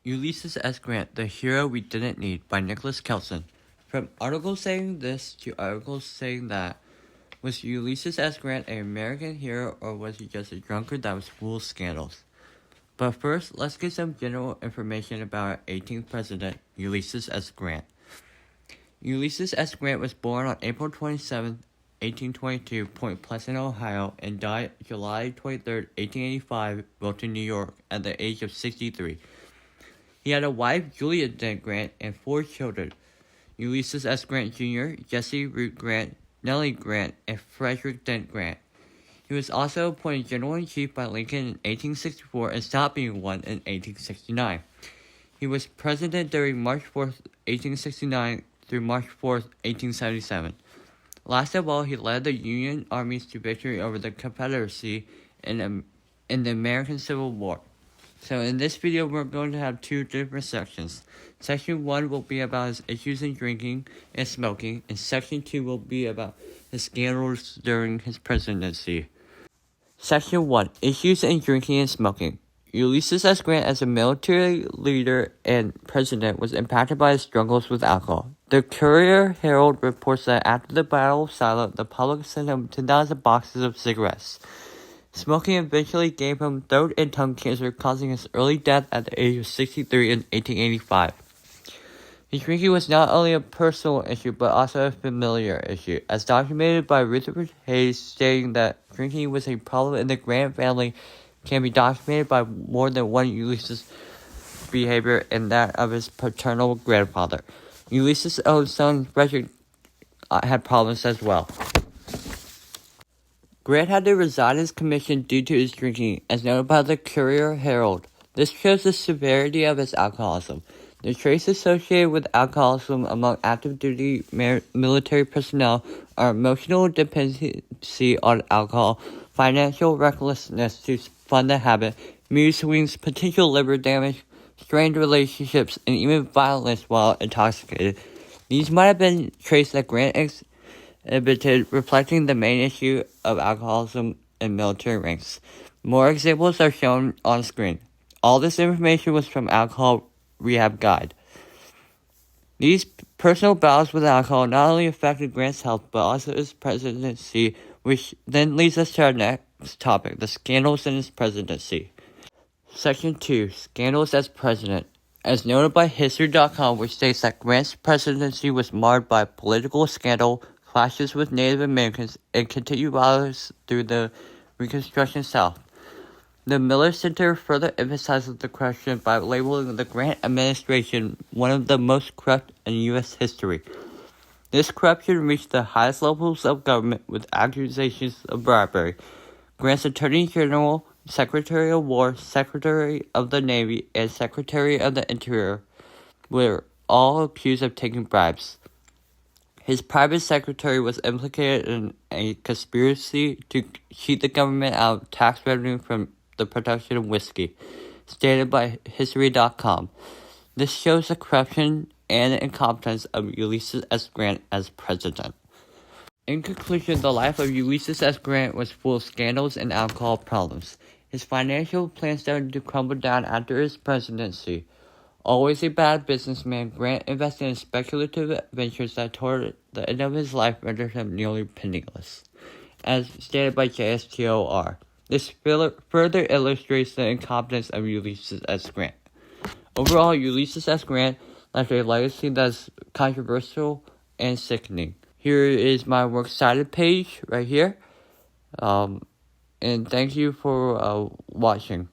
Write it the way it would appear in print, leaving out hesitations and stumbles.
Ulysses S Grant, The Hero We Didn't Need by Nicholas Kelson. From articles saying this to articles saying that, was Ulysses S Grant an American hero or was he just a drunkard that was full of scandals? But first, let's get some general information about our 18th president, Ulysses S Grant. Ulysses S Grant was born on April 27, 1822, Point Pleasant, Ohio, and died July 23, 1885, Wilton, New York, at the age of 63. He had a wife, Julia Dent Grant, and 4 children: Ulysses S. Grant Jr., Jesse Root Grant, Nellie Grant, and Frederick Dent Grant. He was also appointed General-in-Chief by Lincoln in 1864 and stopped being one in 1869. He was president during March 4, 1869 through March 4, 1877. Last of all, he led the Union armies to victory over the Confederacy in the American Civil War. So in this video, we're going to have 2 different sections. Section 1 will be about his issues in drinking and smoking, and Section 2 will be about his scandals during his presidency. Section 1. Issues in drinking and smoking. Ulysses S. Grant, as a military leader and president, was impacted by his struggles with alcohol. The Courier-Herald reports that after the Battle of Shiloh, the public sent him 10,000 boxes of cigarettes. Smoking eventually gave him throat and tongue cancer, causing his early death at the age of 63 in 1885. His drinking was not only a personal issue, but also a familiar issue, as documented by Rutherford Hayes, stating that drinking was a problem in the Grant family can be documented by more than one Ulysses' behavior and that of his paternal grandfather. Ulysses' own son, Frederick, had problems as well. Grant had to resign his commission due to his drinking, as noted by the Courier-Herald. This shows the severity of his alcoholism. The traits associated with alcoholism among active-duty military personnel are emotional dependency on alcohol, financial recklessness to fund the habit, mood swings, potential liver damage, strained relationships, and even violence while intoxicated. These might have been traits that Grant exhibited, reflecting the main issue of alcoholism in military ranks. More examples are shown on screen. All this information was from Alcohol Rehab Guide. These personal battles with alcohol not only affected Grant's health, but also his presidency, which then leads us to our next topic, the scandals in his presidency. Section 2. Scandals as President. As noted by History.com, which states that Grant's presidency was marred by political scandal, clashes with Native Americans, and continued violence through the Reconstruction South. The Miller Center further emphasizes the question by labeling the Grant administration one of the most corrupt in U.S. history. This corruption reached the highest levels of government with accusations of bribery. Grant's Attorney General, Secretary of War, Secretary of the Navy, and Secretary of the Interior were all accused of taking bribes. His private secretary was implicated in a conspiracy to cheat the government out of tax revenue from the production of whiskey, stated by History.com. This shows the corruption and incompetence of Ulysses S. Grant as president. In conclusion, the life of Ulysses S. Grant was full of scandals and alcohol problems. His financial plan started to crumble down after his presidency. Always a bad businessman, Grant invested in speculative ventures that toward the end of his life rendered him nearly penniless, as stated by JSTOR. This further illustrates the incompetence of Ulysses S. Grant. Overall, Ulysses S. Grant left a legacy that's controversial and sickening. Here is my works cited page right here. And thank you for watching.